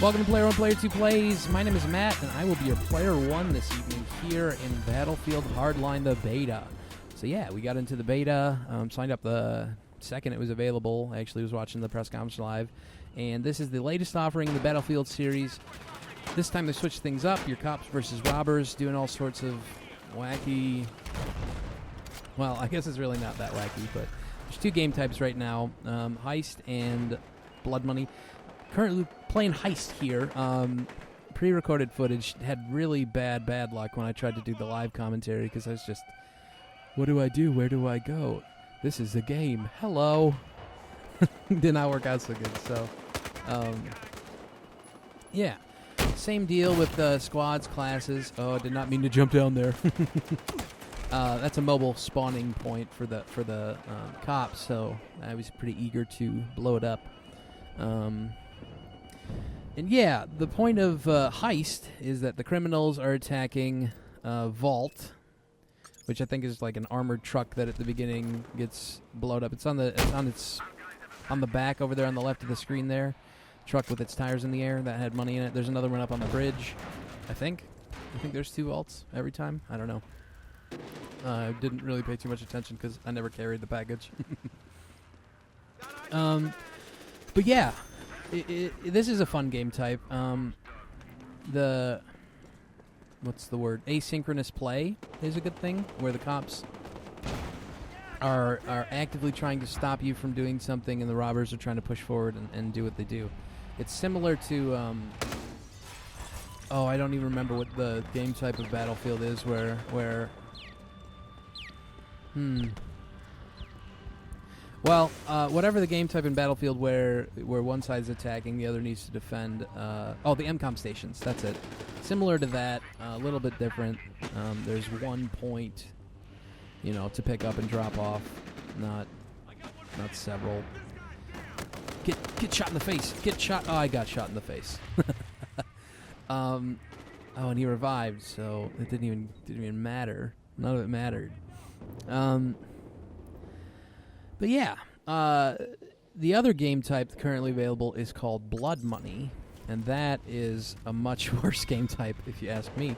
Welcome to P1P2 Plays. My name is Matt, and I will be your player one this evening here in Battlefield Hardline, the beta. So yeah, we got into the beta, signed up the second it was available. I actually was watching the press conference live. And this is the latest offering in the Battlefield series. This time they switched things up. Your cops versus robbers, doing all sorts of wacky... Well, I guess it's really not that wacky, but there's two game types right now, heist and blood money. Currently playing heist here. Pre-recorded footage had really bad luck when I tried to do the live commentary because I was just, what do I do? Where do I go? This is the game. Hello. Did not work out so good. So, yeah. Same deal with the squads, classes. Oh, I did not mean to jump down there. That's a mobile spawning point for the cops, so I was pretty eager to blow it up. And yeah, the point of heist is that the criminals are attacking Vault, which I think is like an armored truck that at the beginning gets blown up. It's on the back over there on the left of the screen there. Truck with its tires in the air that had money in it. There's another one up on the bridge, I think. I think there's two vaults every time. I don't know. I didn't really pay too much attention because I never carried the package. But yeah, this is a fun game type. What's the word? Asynchronous play is a good thing, where the cops are actively trying to stop you from doing something, and the robbers are trying to push forward and do what they do. It's similar to, I don't even remember what the game type of Battlefield is, where Well, whatever the game type in Battlefield where one side's attacking, the other needs to defend. The MCOM stations, that's it. Similar to that, a little bit different. There's one point, to pick up and drop off, not several. Get shot in the face. Get shot. Oh, I got shot in the face. And he revived, so it didn't even matter. None of it mattered. But yeah, the other game type currently available is called Blood Money, and that is a much worse game type, if you ask me.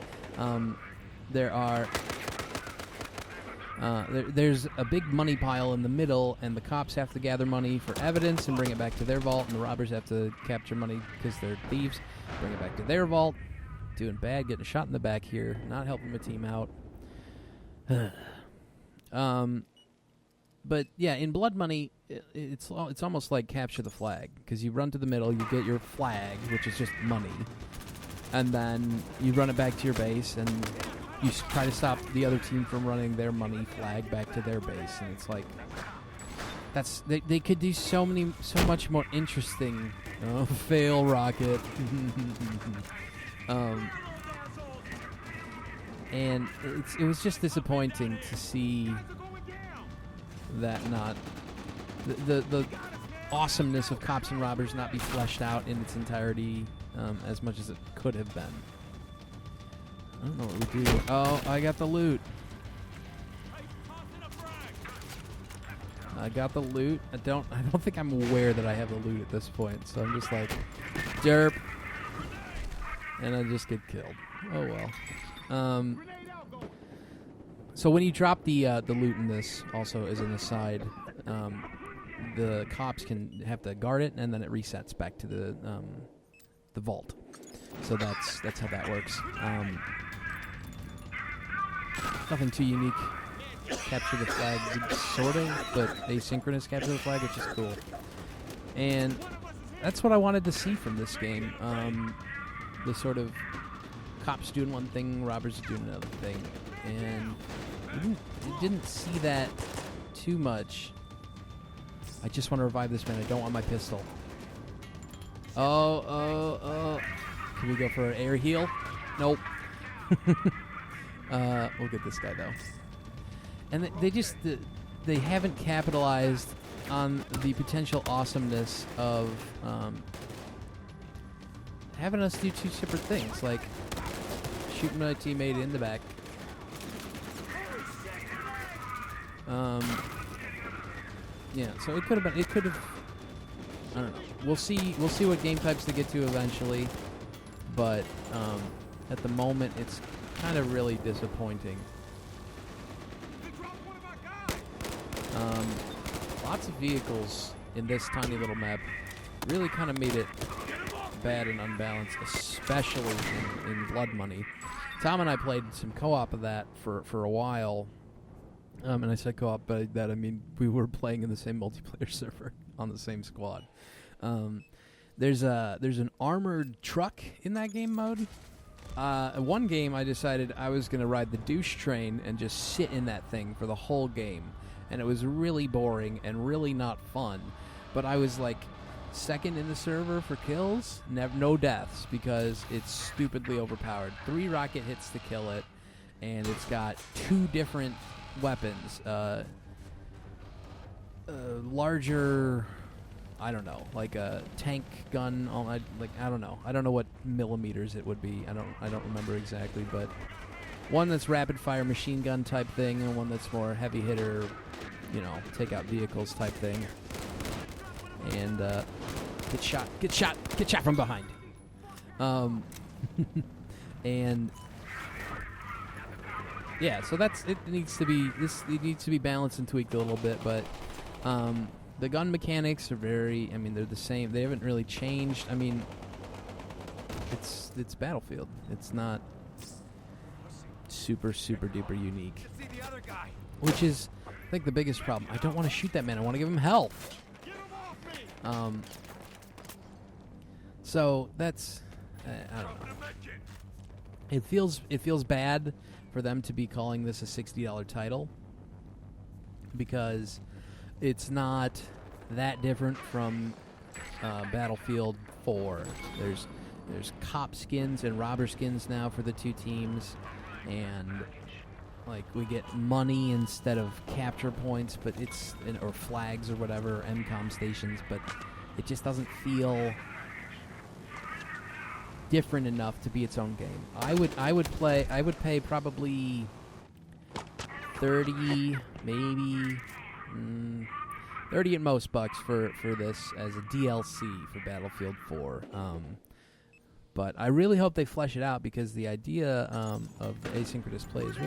There's a big money pile in the middle, and the cops have to gather money for evidence and bring it back to their vault, and the robbers have to capture money because they're thieves, bring it back to their vault. Doing bad, getting shot in the back here, not helping my team out. But yeah, in Blood Money, it's almost like capture the flag, because you run to the middle, you get your flag, which is just money, and then you run it back to your base, and you try to stop the other team from running their money flag back to their base, and it's like they could do so much more interesting. Fail rocket. And it was just disappointing to see that the awesomeness of cops and robbers not be fleshed out in its entirety as much as it could have been. I don't know what we do. Oh, I got the loot. I got the loot. I don't think I'm aware that I have the loot at this point, so I'm just like, derp. And I just get killed. Oh well. So when you drop the loot in this, also as an aside, the cops have to guard it, and then it resets back to the vault. So that's how that works. Nothing too unique. Capture the flag, sort of, but asynchronous capture the flag, which is cool. And that's what I wanted to see from this game. The sort of cops doing one thing, robbers doing another thing, and you didn't see that too much. I just want to revive this man. I don't want my pistol. Oh. Can we go for an air heal? Nope. We'll get this guy, though. And they haven't capitalized on the potential awesomeness of having us do two separate things, like shooting my teammate in the back. Yeah, so it could have I don't know. We'll see what game types to get to eventually, but at the moment it's kind of really disappointing. Lots of vehicles in this tiny little map really kind of made it bad and unbalanced, especially in Blood Money. Tom and I played some co-op of that for a while, and I said co-op, by that I mean we were playing in the same multiplayer server on the same squad. There's an armored truck in that game mode. One game I decided I was going to ride the douche train and just sit in that thing for the whole game, and it was really boring and really not fun, but I was like second in the server for kills, no deaths, because it's stupidly overpowered. 3 rocket hits to kill it, and it's got 2 different weapons. Larger, I don't know, like a tank gun. I don't know. I don't know what millimeters it would be. I don't remember exactly, but one that's rapid fire machine gun type thing, and one that's more heavy hitter, you know, take out vehicles type thing. And get shot from behind. And yeah, so that's it. Needs to be balanced and tweaked a little bit, but the gun mechanics are very, I mean, they're the same. They haven't really changed. I mean, it's Battlefield. It's not super duper unique, which is, I think, the biggest problem. I don't want to shoot that man. I want to give him health. So that's, I don't know. It feels bad for them to be calling this a $60 title, because it's not that different from Battlefield 4. There's cop skins and robber skins now for the 2 teams, and like we get money instead of capture points, but or flags or whatever, MCOM stations, but it just doesn't feel different enough to be its own game. I would pay probably 30, maybe 30 at most bucks for this as a DLC for Battlefield 4. But I really hope they flesh it out, because the idea of the asynchronous play is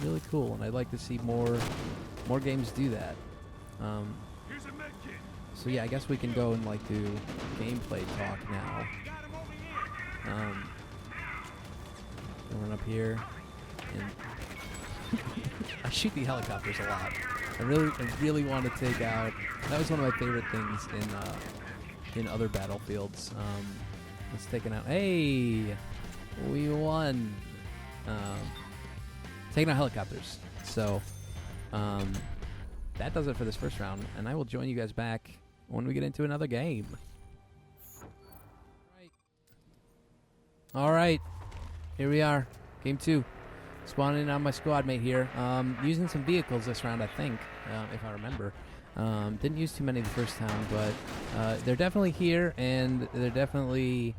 really cool, and I'd like to see more games do that. So yeah, I guess we can go and like do gameplay talk now. Run up here, and I shoot the helicopters a lot. I really want to take out. That was one of my favorite things in other Battlefields. Let's take it out. Hey, we won. Taking out helicopters. So that does it for this first round, and I will join you guys back when we get into another game. All right, here we are, game 2. Spawning on my squad mate here. Using some vehicles this round, I think, if I remember. Didn't use too many the first time, but they're definitely here, and they're definitely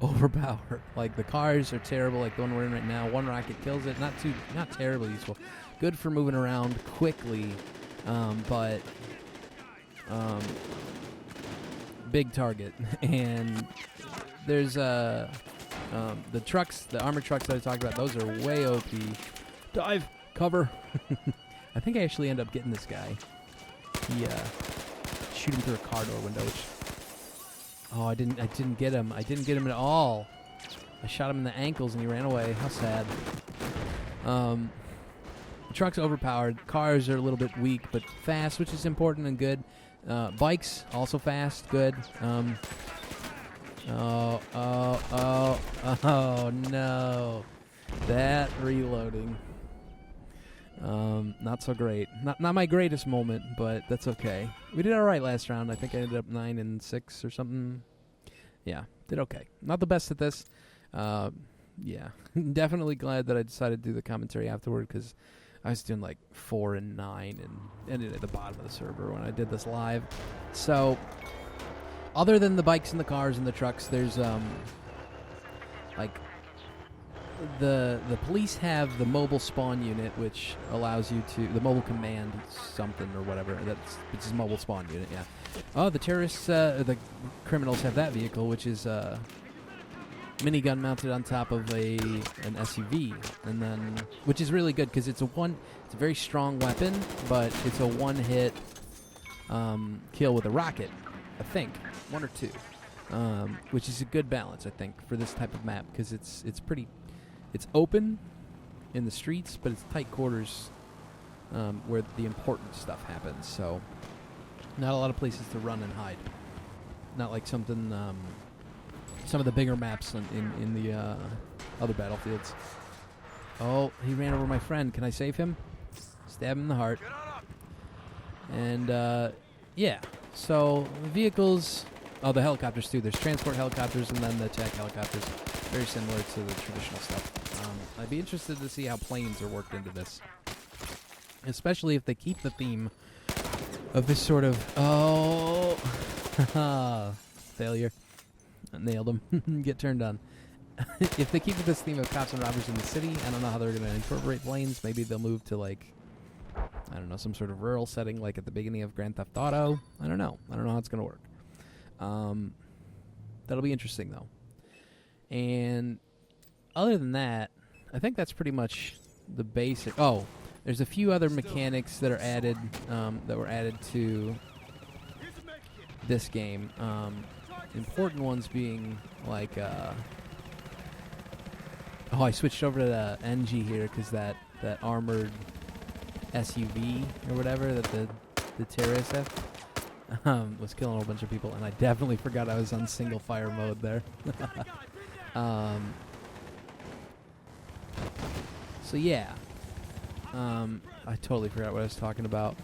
overpowered. Like, the cars are terrible, like the one we're in right now. 1 rocket kills it. Not terribly useful. Good for moving around quickly, but big target. And there's the trucks, the armored trucks that I talked about, those are way OP. Dive! Cover! I think I actually end up getting this guy. He, shoot him through a car door window, which... Oh, I didn't get him. I didn't get him at all. I shot him in the ankles and he ran away. How sad. The truck's overpowered. Cars are a little bit weak, but fast, which is important and good. Bikes, also fast, good. Oh no. That reloading. Not so great. Not my greatest moment, but that's okay. We did alright last round. I think I ended up 9 and 6 or something. Yeah, did okay. Not the best at this. Yeah. Definitely glad that I decided to do the commentary afterward, because I was doing like 4 and 9 and ended at the bottom of the server when I did this live. So, other than the bikes and the cars and the trucks, there's like the police have the mobile spawn unit, which allows you to the mobile command something or whatever. Which is mobile spawn unit. Yeah. Oh, the terrorists, the criminals have that vehicle, which is minigun mounted on top of an SUV, and then which is really good because it's a very strong weapon, but it's a one-hit kill with a rocket, I think, one or two, which is a good balance, I think, for this type of map because it's open in the streets, but it's tight quarters where the important stuff happens. So not a lot of places to run and hide. Not like something. Some of the bigger maps in the other Battlefields. Oh, he ran over my friend. Can I save him? Stab him in the heart. And, yeah. So, vehicles... Oh, the helicopters, too. There's transport helicopters and then the attack helicopters. Very similar to the traditional stuff. I'd be interested to see how planes are worked into this. Especially if they keep the theme of this sort of... Oh... Failure. Nailed him. Get turned on. If they keep with this theme of cops and robbers in the city, I don't know how they're going to incorporate planes. Maybe they'll move to, like, I don't know, some sort of rural setting like at the beginning of Grand Theft Auto. I don't know how it's going to work. That'll be interesting, though. And other than that, I think that's pretty much the basic... Oh, there's a few other mechanics that are added, that were added to this game. Important ones being like, oh, I switched over to the NG here because that armored SUV or whatever that the terrorists have was killing a whole bunch of people, and I definitely forgot I was on single fire mode there. So yeah, I totally forgot what I was talking about.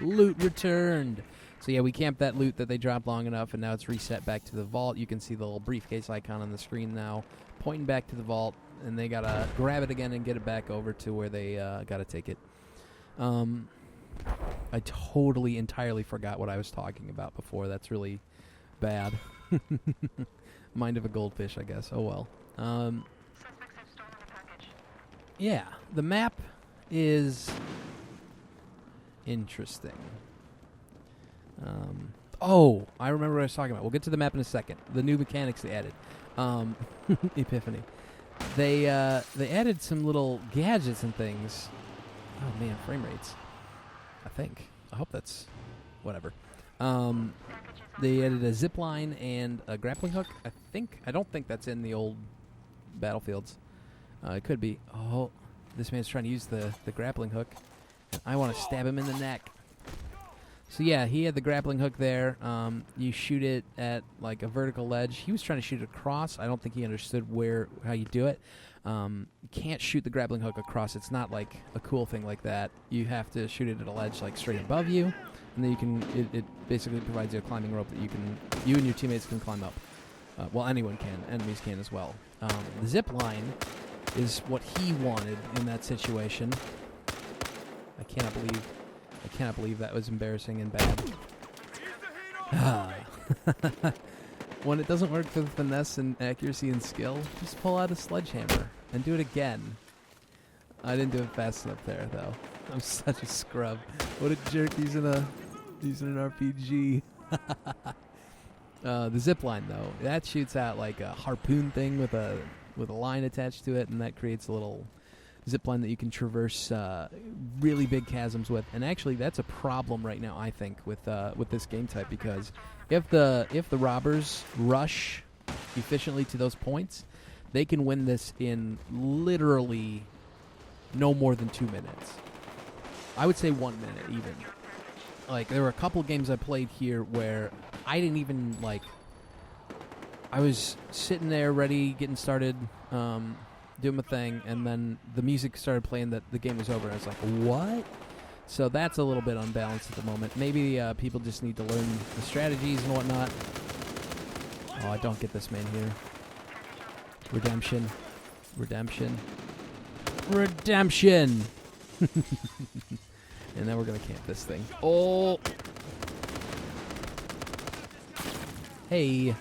Loot returned. So yeah, we camped that loot that they dropped long enough, and now it's reset back to the vault. You can see the little briefcase icon on the screen now, pointing back to the vault, and they gotta grab it again and get it back over to where they gotta take it. I totally, entirely forgot what I was talking about before. That's really bad. Mind of a goldfish, I guess. Oh well. Yeah, the map is interesting. Oh, I remember what I was talking about. We'll get to the map in a second. The new mechanics they added. Epiphany. They added some little gadgets and things. Oh man, frame rates. I think. I hope that's whatever. They added a zip line and a grappling hook. I don't think that's in the old Battlefields. It could be. Oh, this man's trying to use the grappling hook. I want to stab him in the neck. So yeah, he had the grappling hook there. You shoot it at like a vertical ledge. He was trying to shoot it across. I don't think he understood how you do it. You can't shoot the grappling hook across. It's not like a cool thing like that. You have to shoot it at a ledge like straight above you, and then you can. It basically provides you a climbing rope that you and your teammates can climb up. Well, anyone can. Enemies can as well. The zip line is what he wanted in that situation. I cannot believe that was embarrassing and bad. When it doesn't work with finesse and accuracy and skill, just pull out a sledgehammer and do it again. I didn't do it fast enough there, though. I'm such a scrub. What a jerk using an RPG. The zip line, though, that shoots out like a harpoon thing with a line attached to it, and that creates a little zip line that you can traverse really big chasms with. And actually, that's a problem right now, I think, with this game type, because if the robbers rush efficiently to those points, they can win this in literally no more than 2 minutes. I would say 1 minute even. Like, there were a couple games I played here where I didn't even, like, I was sitting there ready, getting started, doing my thing, and then the music started playing that the game was over. I was like, what? So that's a little bit unbalanced at the moment. Maybe people just need to learn the strategies and whatnot. Oh, I don't get this man here. Redemption. Redemption. Redemption! And then we're going to camp this thing. Oh! Hey,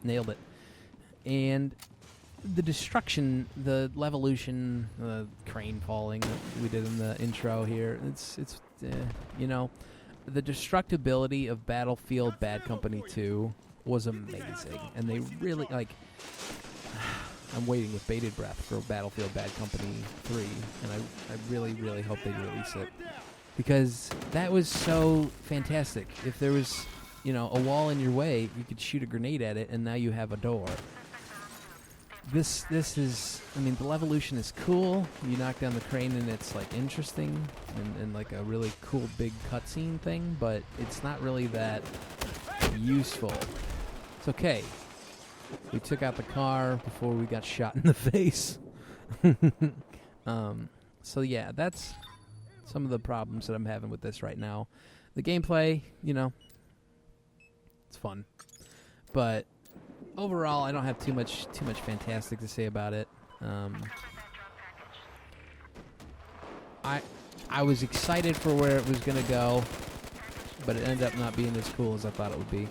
nailed it. And the destruction, the levolution, the crane falling that we did in the intro here, it's you know, the destructibility of Battlefield Bad Company 2 was amazing, and they really, like, I'm waiting with bated breath for Battlefield Bad Company 3, and I really, really hope they release it, because that was so fantastic. If there was, you know, a wall in your way, you could shoot a grenade at it, and now you have a door. This is, I mean, the Levolution is cool. You knock down the crane and it's, like, interesting and like a really cool big cutscene thing, but it's not really that useful. It's okay. We took out the car before we got shot in the face. So yeah, that's some of the problems that I'm having with this right now. The gameplay, you know, it's fun, but overall, I don't have too much fantastic to say about it. I was excited for where it was going to go, but it ended up not being as cool as I thought it would be.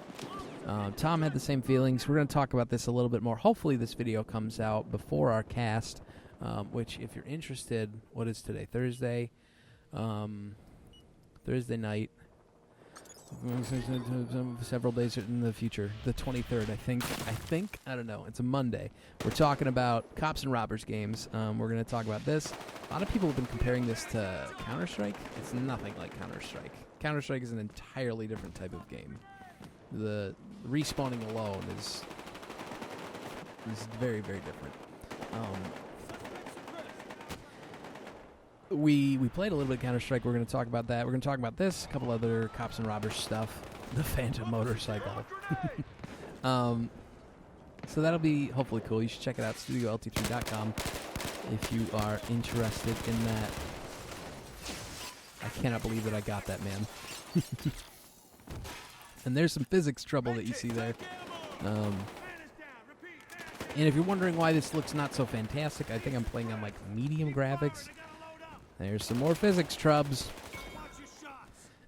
Tom had the same feelings. We're going to talk about this a little bit more. Hopefully this video comes out before our cast, which, if you're interested, what is today? Thursday? Thursday night. Several days in the future. The 23rd, I think. I don't know. It's a Monday. We're talking about Cops and Robbers games. We're going to talk about this. A lot of people have been comparing this to Counter-Strike. It's nothing like Counter-Strike. Counter-Strike is an entirely different type of game. The respawning alone is very, very different. We played a little bit of Counter-Strike. We're going to talk about that. We're going to talk about this, a couple other Cops and Robbers stuff, the Phantom motorcycle. So that'll be hopefully cool. You should check it out, StudioLT3.com, if you are interested in that. I cannot believe that I got that, man. And there's some physics trouble that you see there. And if you're wondering why this looks not so fantastic, I think I'm playing on, like, medium graphics. There's some more physics trubs.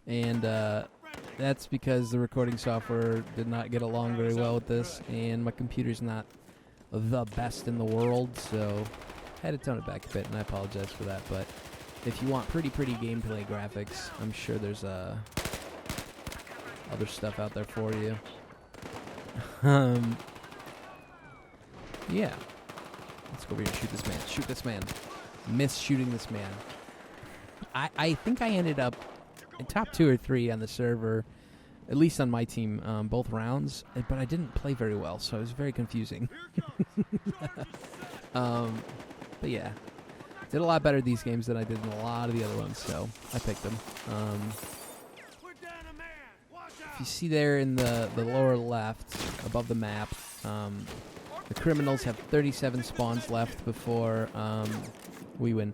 And that's because the recording software did not get along very well with this, and my computer's not the best in the world, so I had to tone it back a bit, and I apologize for that. But if you want pretty gameplay graphics, I'm sure there's other stuff out there for you. Yeah. Let's go over here and shoot this man. Shoot this man. Miss shooting this man. I think I ended up in top 2 or 3 on the server, at least on my team, both rounds, but I didn't play very well, so it was very confusing. But yeah, did a lot better these games than I did in a lot of the other ones, so I picked them. If you see there in the lower left, above the map, the criminals have 37 spawns left before we win.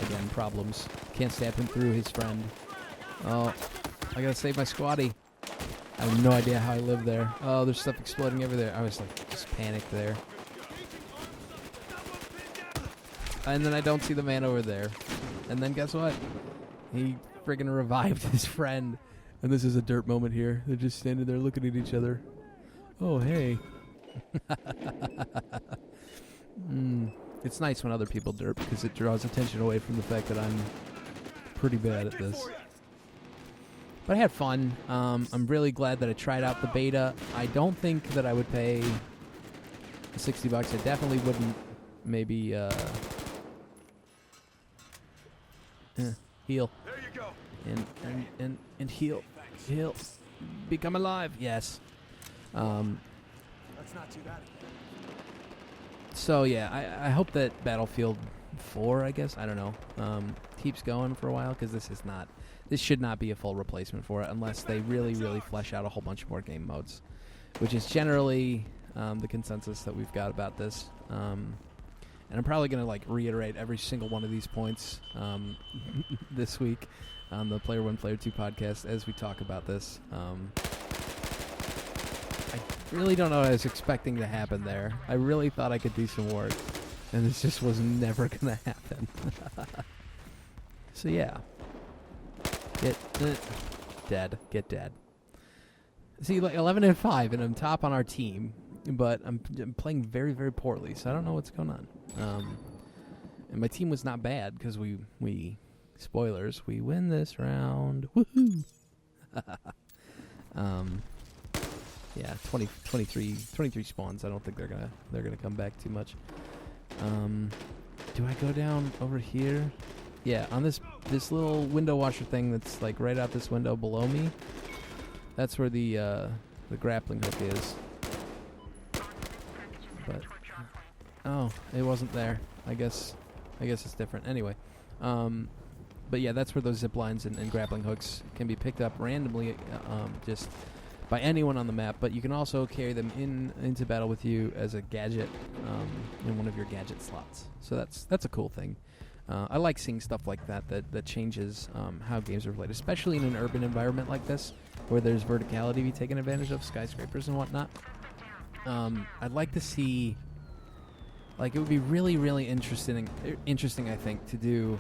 Again, problems. Can't stab him through his friend. Oh, I gotta save my squatty. I have no idea how I live there. Oh, there's stuff exploding everywhere. I was like, just panicked there. And then I don't see the man over there. And then guess what? He friggin' revived his friend. And this is a derp moment here. They're just standing there looking at each other. Oh, hey. It's nice when other people derp because it draws attention away from the fact that I'm pretty bad at this. But I had fun. I'm really glad that I tried out the beta. I don't think that I would pay $60. I definitely wouldn't maybe heal. There you go. And heal. Heal. Become alive. Yes. That's not too bad. So yeah, I hope that Battlefield 4, I guess, I don't know, keeps going for a while, because this should not be a full replacement for it unless they really flesh out a whole bunch more game modes, which is generally the consensus that we've got about this. And I'm probably going to like reiterate every single one of these points this week on the Player 1, Player 2 podcast as we talk about this. I really don't know what I was expecting to happen there. I really thought I could do some work, and this just was never going to happen. So yeah. Get dead. Get dead. See, like 11-5, and I'm top on our team. but I'm playing very, very poorly, so I don't know what's going on. And my team was not bad because we spoilers, we win this round. Woohoo! Yeah, 23 spawns. I don't think they're gonna come back too much. Do I go down over here? Yeah, on this little window washer thing that's like right out this window below me. That's where the grappling hook is. But oh, it wasn't there. I guess it's different. Anyway, but yeah, that's where those zip lines and grappling hooks can be picked up randomly, just by anyone on the map. But you can also carry them into battle with you as a gadget in one of your gadget slots. So that's a cool thing. I like seeing stuff like that changes how games are played, especially in an urban environment like this, where there's verticality to be taken advantage of, skyscrapers and whatnot. I'd like to see, like, it would be really, really interesting, I think, to do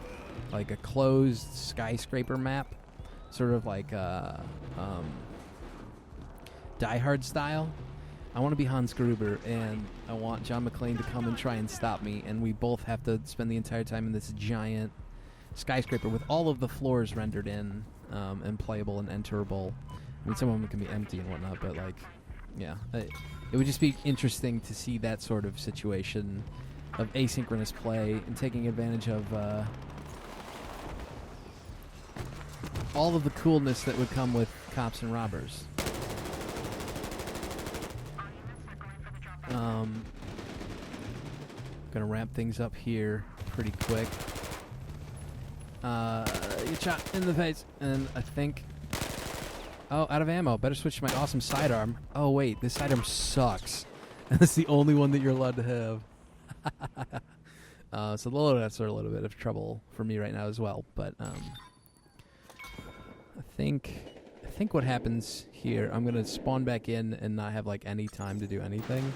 like a closed skyscraper map, sort of like Die Hard style. I want to be Hans Gruber, and I want John McClane to come and try and stop me, and we both have to spend the entire time in this giant skyscraper with all of the floors rendered in and playable and enterable. I mean, some of them can be empty and whatnot, but like, yeah, it would just be interesting to see that sort of situation of asynchronous play and taking advantage of all of the coolness that would come with cops and robbers. Gonna wrap things up here pretty quick. Get shot in the face, and I think... Oh, out of ammo. Better switch to my awesome sidearm. Oh, wait, this sidearm sucks. And it's the only one that you're allowed to have. So the loadouts are a little bit of trouble for me right now as well, but I think what happens here, I'm gonna spawn back in and not have like any time to do anything.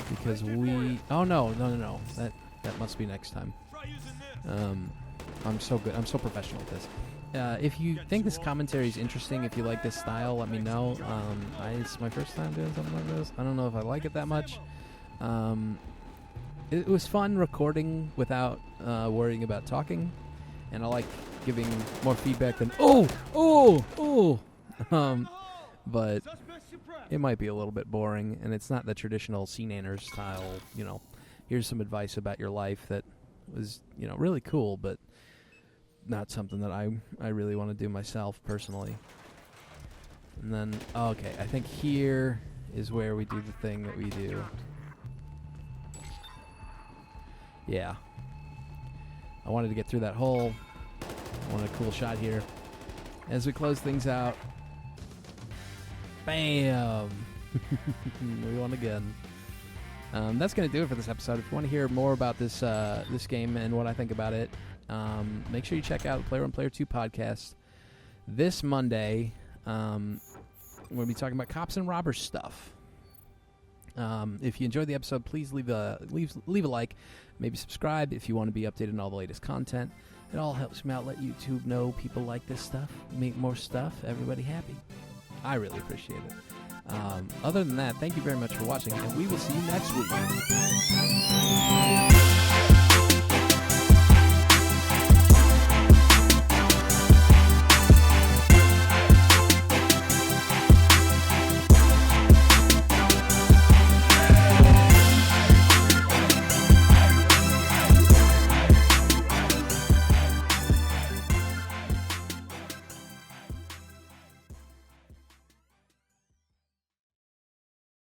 Because oh no, that must be next time. I'm so good. I'm so professional at this. If you think this commentary is interesting, if you like this style, let me know. It's my first time doing something like this. I don't know if I like it that much. It was fun recording without worrying about talking, and I like giving more feedback than but it might be a little bit boring, and it's not the traditional C-Nanners style, here's some advice about your life that was, really cool, but not something that I really want to do myself personally. And then, okay, I think here is where we do the thing that we do. Yeah. I wanted to get through that hole. I wanted a cool shot here. As we close things out, bam! We won again. That's going to do it for this episode. If you want to hear more about this this game and what I think about it, make sure you check out the Player 1 Player 2 podcast. This Monday, we're going to be talking about cops and robbers stuff. If you enjoyed the episode, please leave a like, maybe subscribe if you want to be updated on all the latest content. It all helps me out, let YouTube know people like this stuff, make more stuff, everybody happy. I really appreciate it. Other than that, thank you very much for watching, and we will see you next week.